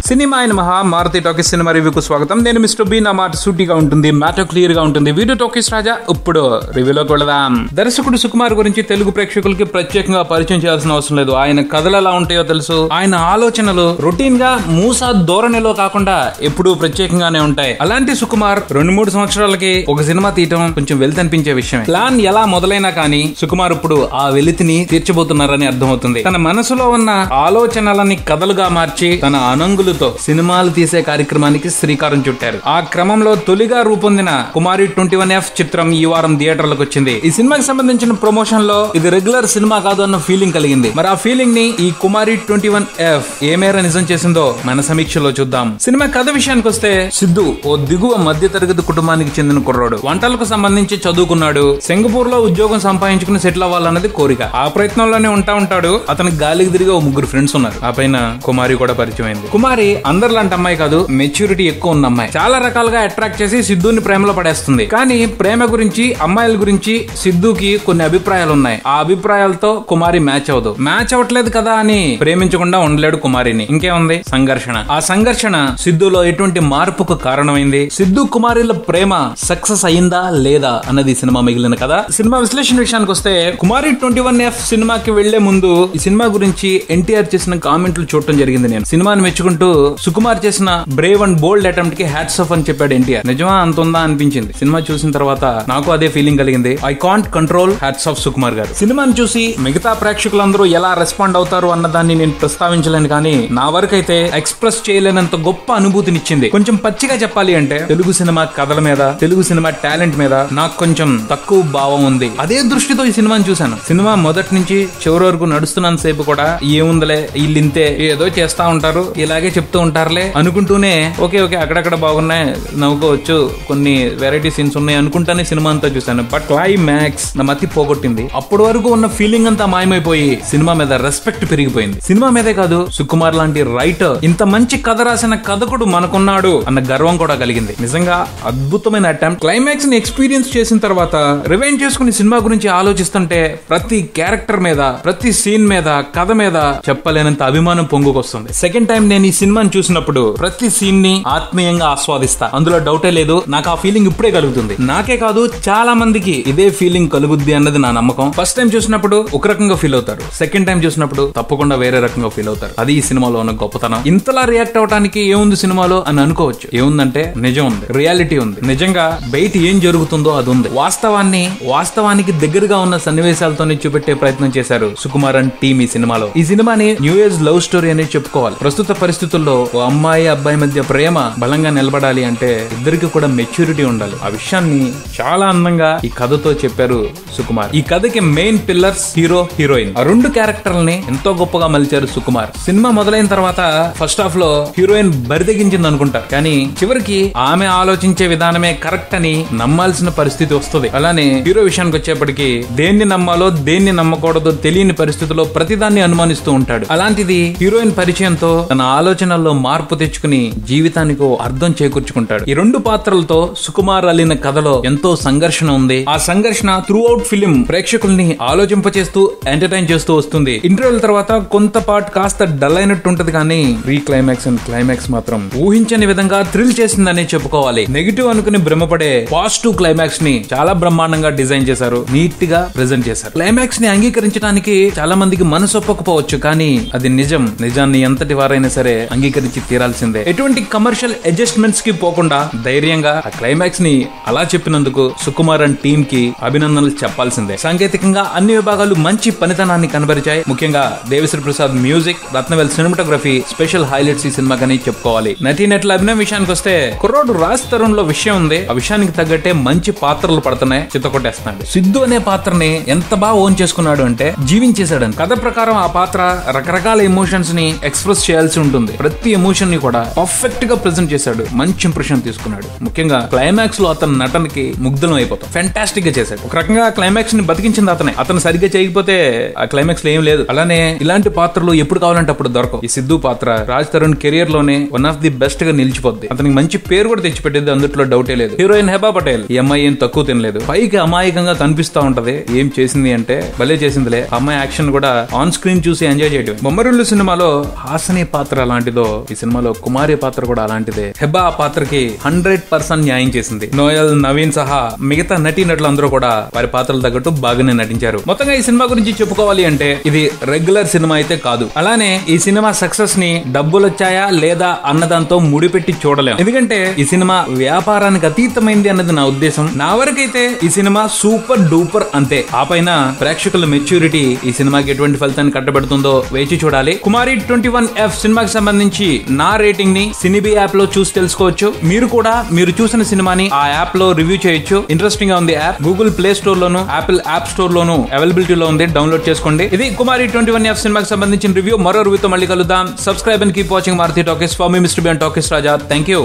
Cinema అయిన మహా Maruti talkies cinema రివ్యూకు స్వాగతం. నేను మిస్టర్ బి. నా మాట సూటిగా ఉంటుంది, మ్యాటర్ క్లియర్ గా ఉంటుంది. వీడియో టాకీస్ రాజా ఇప్పుడు రివ్యూలోకి వెళదాం. దర్శకుడు సుకుమార్ గురించి తెలుగు ప్రేక్షకులకి ప్రత్యేకంగా పరిచయం చేయాల్సిన అవసరం లేదు. ఆయన కథలు ఎలా ఉంటాయో తెలుసు. ఆయన ఆలోచనలు రొటీన్ గా మూసా ధోరణిలో కాకుండా ఎప్పుడూ ప్రత్యేకంగానే ఉంటాయి. అలాంటి సుకుమార్ 2-3 సంవత్సరాలకి ఒక సినిమా తీయటం కొంచెం వెలితనిపించే విషయమే. ప్లాన్ ఎలా మొదలైనా కానీ సుకుమార్ ఇప్పుడు ఆ వెలితిని తీర్చబోతున్నారని అర్థమవుతుంది. తన మనసులో ఉన్న ఆలోచనలని కథలుగా మార్చి తన అనంగులతో సినిమాలు తీసే కార్యక్రమానికి శ్రీకారం చుట్టారు. ఆ క్రమంలో తొలిగా రూపొందిన కుమారి 21F చిత్రం ఈ వారం థియేటర్లకు వచ్చింది. ఈ సినిమాకి సంబంధించిన ప్రమోషన్ లో ఇది రెగ్యులర్ సినిమా కాదు అన్న ఫీలింగ్ కలిగింది. మరి ఆ ఫీలింగ్ ని ఈ కుమారి 21F ఏ మేర నిజం చేసిందో మన సమీక్షలో చూద్దాం. సినిమా కథ విషయానికి వస్తే, సిద్ధు ఓ దిగువ మధ్య తరగతి కుటుంబానికి చెందిన కుర్రాడు. వంటలకు సంబంధించి చదువుకున్నాడు. సింగపూర్ లో ఉద్యోగం సంపాదించుకుని సెటిల్ అవ్వాలన్నది కోరిక. ఆ ప్రయత్నంలోనే ఉంటాడు. అతనికి గాలికి తిరిగి 3 ఫ్రెండ్స్ ఉన్నారు. ఆ పైన కుమారి కూడా పరిచయం అయింది. కుమారి అందరిలాంటి అమ్మాయి కాదు, మెచ్యూరిటీ ఎక్కువ ఉన్న అమ్మాయి. చాలా రకాలుగా అట్రాక్ట్ చేసి సిద్ధుని ప్రేమలో పడేస్తుంది. కానీ ప్రేమ గురించి, అమ్మాయిల గురించి సిద్ధుకి కొన్ని అభిప్రాయాలు ఉన్నాయి. ఆ అభిప్రాయాలతో కుమారి మ్యాచ్ అవ్వట్లేదు కదా అని ప్రేమించకుండా ఉండలేడు కుమారిని. ఇంకేముంది, సంఘర్షణ. ఆ సంఘర్షణ సిద్ధులో ఎటువంటి మార్పుకు కారణమైంది? సిద్ధు కుమారిల ప్రేమ సక్సెస్ అయిందా లేదా అన్నది సినిమా మిగిలిన కదా. సినిమా విశ్లేషణ విషయానికి వస్తే, కుమారి 21F సినిమాకి వెళ్లే ముందు ఈ సినిమా గురించి ఎన్టీఆర్ చేసిన కామెంట్లు చూడటం జరిగింది. నేను సినిమాని మెచ్చుకుంటూ సుకుమార్ చేసిన బ్రేవ్ అండ్ బోల్డ్ అటెంప్ట్ కి హ్యాట్స్ ఆఫ్ అని చెప్పాడు ఎన్టీఆర్. నిజమా అంత ఉందా అనిపించింది. సినిమా చూసిన తర్వాత నాకు అదే ఫీలింగ్ కలిగింది. I can't control, hats off Sukumar గారు. సినిమాని చూసి మిగతా ప్రేక్షకులందరూ ఎలా రెస్పాండ్ అవుతారు అన్నదాన్ని నేను ప్రస్తావించలేను, కానీ నా వరకు అయితే ఎక్స్ప్రెస్ చేయలేనంత గొప్ప అనుభూతినిచ్చింది. కొంచెం పచ్చిగా చెప్పాలి అంటే, తెలుగు సినిమా కథల మీద, తెలుగు సినిమా టాలెంట్ మీద నాకు కొంచెం తక్కువ భావం ఉంది. అదే దృష్టితో ఈ సినిమాని చూశాను. సినిమా మొదటి నుంచి చివరి వరకు నడుస్తున్నంత సేపు కూడా ఏముందలే, వీళ్ళింతే, ఏదో చేస్తా ఉంటారు, ఇలాగే చెప్తూ ఉంటారులే అనుకుంటూనే ఓకే అక్కడక్కడ బాగున్నాయి, నవ్వుకోవచ్చు, కొన్ని వెరైటీ సీన్స్ ఉన్నాయి అనుకుంటానే సినిమా అంతా చూశాను. బట్ క్లైమాక్స్ నా మతి పోగొట్టింది. అప్పటి వరకు ఉన్న ఫీలింగ్ అంతా మాయమైపోయి సినిమా మీద రెస్పెక్ట్ పెరిగిపోయింది. సినిమా మీదే కాదు, సుకుమార్ లాంటి రైటర్, ఇంత మంచి కథ రాసిన కథకుడు మనకున్నాడు అన్న గర్వం కూడా కలిగింది. నిజంగా అద్భుతమైన అటెంప్ట్. క్లైమాక్స్ ని ఎక్స్పీరియన్స్ చేసిన తర్వాత రివైండ్ చేసుకుని సినిమా గురించి ఆలోచిస్తుంటే ప్రతి క్యారెక్టర్ మీద, ప్రతి సీన్ మీద, కథ మీద చెప్పలేనంత అభిమానం పొంగుకొస్తుంది. సెకండ్ టైం నేను ఈ సినిమాని చూసినప్పుడు ప్రతి సీన్ ని ఆత్మీయంగా ఆస్వాదిస్తా. అందులో డౌటే లేదు. నాకు ఆ ఫీలింగ్ ఇప్పుడే కలుగుతుంది. నాకే కాదు, చాలా మందికి ఇదే ఫీలింగ్ కలుగుద్ది అన్నది నా నమ్మకం. ఫస్ట్ టైం చూసినప్పుడు ఒక రకంగా ఫీల్ అవుతారు, సెకండ్ టైం చూసినప్పుడు తప్పకుండా వేరే రకంగా ఫీల్ అవుతారు. అది ఈ సినిమాలో ఉన్న గొప్పతనం. ఇంతలా రియాక్ట్ అవడానికి ఏముంది సినిమాలో అని అనుకోవచ్చు. ఏముందంటే నిజం ఉంది, రియాలిటీ ఉంది. నిజంగా బయట ఏం జరుగుతుందో అది ఉంది. వాస్తవానికి దగ్గరగా ఉన్న సన్నివేశాలతోనే చూపెట్టే ప్రయత్నం చేశారు సుకుమార్ అండ్ టీమ్ ఈ సినిమాలో. ఈ సినిమాని న్యూ ఏజ్ లవ్ స్టోరీ అనేది చెప్పుకోవాలి. ప్రస్తుత పరిస్థితుల్లో ఓ అమ్మాయి అబ్బాయి మధ్య ప్రేమ బలంగా నిలబడాలి అంటే ఇద్దరికి కూడా మెచ్యూరిటీ ఉండాలి. ఆ విషయాన్ని చాలా అందంగా ఈ కథతో చెప్పారు సుకుమార్. ఈ కథకి మెయిన్ పిల్లర్స్ హీరో, హీరోయిన్. ఆ 2 క్యారెక్టర్లని ఎంతో గొప్పగా మలిచారు సుకుమార్. సినిమా మొదలైన తర్వాత ఫస్ట్ హాఫ్ లో హీరోయిన్ బరిదెగించింది అనుకుంటా, కానీ చివరికి ఆమె ఆలోచించే విధానమే కరెక్ట్ అని నమ్మాల్సిన పరిస్థితి వస్తుంది. అలానే హీరో విషయానికి వచ్చేప్పటికి దేన్ని నమ్మాలో దేన్ని నమ్మకూడదో తెలియని పరిస్థితిలో ప్రతిదాన్ని అనుమానిస్తూ ఉంటాడు. అలాంటిది హీరోయిన్ పరిచయంతో తన ఆలోచనల్లో మార్పు తెచ్చుకుని జీవితానికి అర్థం చేకూర్చుకుంటాడు. ఈ 2 పాత్రలతో సుకుమార్ అల్లిన కథలో ఎంతో సంఘర్షణ ఉంది. ఆ సంఘర్షణ త్రూ అవుట్ ఫిలిం ప్రేక్షకుల్ని ఆలోచింపచేస్తూ ఎంటర్టైన్ చేస్తూ వస్తుంది. ఇంటర్వెల్ తర్వాత కొంత పార్ట్ కాస్త డల్ అయినట్టు ఉంటది, కానీ ప్రీ క్లైమాక్స్ అండ్ క్లైమాక్స్ మాత్రం ఊహించని విధంగా థ్రిల్ చేసిందని చెప్పుకోవాలి. నెగిటివ్ అనుకుని భ్రమపడే పాజిటివ్ క్లైమాక్స్ ని చాలా బ్రహ్మాండంగా డిజైన్ చేశారు, నీట్ గా ప్రెజెంట్ చేశారు. క్లైమాక్స్ ని అంగీకరించడానికి చాలా మందికి మనసు ఒప్పకపోవచ్చు, కానీ అది నిజాన్ని ఎంతటి వారైనా సరే అంగీకరించి తీరాల్సిందే. ఎటువంటి కమర్షియల్ అడ్జస్ట్మెంట్స్ కి పోకుండా ధైర్యంగా ఆ క్లైమాక్స్ ని అలా చెప్పినందుకు సుకుమార్ అండ్ టీమ్ కి అభినందనలు చెప్పాల్సిందే. సాంకేతికంగా అన్ని విభాగాలు మంచి పనితనాన్ని కనబరిచాయి. ముఖ్యంగా Devi Sri Prasad music, Rathnavel cinematography special highlights ఈ సినిమాకని చెప్పుకోవాలి. నటీనటుల అభినయం విషయానికి వస్తే, కుర్రోడు రాజ్ తరుణ్ లో విషయం ఉంది. ఆ విషయానికి తగ్గట్టే మంచి పాత్రలు పడుతున్నాయి, చిత్తకొట్టేస్తున్నాడు. సిద్ధు అనే పాత్రని ఎంత బాగా ఓన్ చేసుకున్నాడు అంటే జీవించేశాడు. కథ ప్రకారం ఆ పాత్ర రకరకాల ఎమోషన్స్ ని ఎక్స్ప్రెస్ చేయాల్సి ఉంటుంది. ప్రతి ఎమోషన్ ని కూడా పర్ఫెక్ట్ గా ప్రెజెంట్ చేశాడు. మంచి ఇంప్రెషన్ తీసుకున్నాడు. ముఖ్యంగా క్లైమాక్స్ లో అతని నటనకి ముగ్ధులం అయిపోతాం. ఫ్యాంటాస్టిక్ గా చేశాడు. ఒక రకంగా క్లైమాక్స్ ని బతికించింది అతనే. అతను సరిగ్గా చేయకపోతే ఆ క్లైమాక్స్ లో ఏం లేదు. అలానే ఇలాంటి పాత్రలు ఎప్పుడు కావాలంటే అప్పుడు దొరకవు. ఈ సిద్ధు పాత్ర రాజ్ తరుణ్ కెరియర్ లోనే వన్ ఆఫ్ ది బెస్ట్ గా నిలిచిపోద్ది. అతనికి మంచి పేరు కూడా తెచ్చిపెట్టేది, అందులో డౌటే లేదు. హీరోయిన్ హెబా పటేల్, ఈ అమ్మాయి ఏం తక్కువ తినలేదు. పైకి అమాయకంగా కనిపిస్తా ఉంటది, ఏం చేసింది అంటే భలే చేసిందిలే. అమ్మాయి యాక్షన్ కూడా ఆన్ స్క్రీన్ చూసి ఎంజాయ్ చేయడం. బొమ్మరిల్లు సినిమాలో హాసనీ పాత్ర లాంటిది ఎలాంటిదో ఈ సినిమాలో కుమారి పాత్ర కూడా అలాంటిదే. హెబ్బా ఆ పాత్రకి 100% న్యాయం చేసింది. నోయల్, నవీన్ సహా మిగతా నటీనటులు అందరూ కూడా వారి పాత్రలు తగ్గట్టు బాగానే నటించారు. మొత్తంగా ఈ సినిమా గురించి చెప్పుకోవాలి అంటే ఇది రెగ్యులర్ సినిమా అయితే కాదు. అలానే ఈ సినిమా సక్సెస్ ని డబ్బులు వచ్చాయా లేదా అన్నదాంతో ముడిపెట్టి చూడలేం. ఎందుకంటే ఈ సినిమా వ్యాపారానికి అతీతమైంది అన్నది నా ఉద్దేశం. నా వరకైతే ఈ సినిమా సూపర్ డూపర్ అంతే. ఆ పైన ప్రేక్షకుల మెచ్యూరిటీ ఈ సినిమాకి ఎటువంటి ఫలితాన్ని కట్టబెడుతుందో వేచి చూడాలి. కుమారి 21F సినిమాకి సంబంధించి నా రేటింగ్ ని సినిబీ యాప్ లో చూసి తెలుసుకోవచ్చు. మీరు కూడా మీరు చూసిన సినిమాని ఆ యాప్ లో రివ్యూ చేయొచ్చు. ఇంట్రెస్టింగ్ గా ఉంది యాప్. గూగుల్ ప్లే స్టోర్ లోను, యాపిల్ యాప్ స్టోర్ లోను అవైలబిలిటీలో ఉంది. డౌన్లోడ్ చేసుకోండి. ఇది కుమారి 21F సినిమాకి సంబంధించిన రివ్యూ. మరో రివ్యూతో మళ్ళీ కలుద్దాం. Subscribe and keep watching Maruthi Talkies. For me mister B and Talkies Raja. Thank you.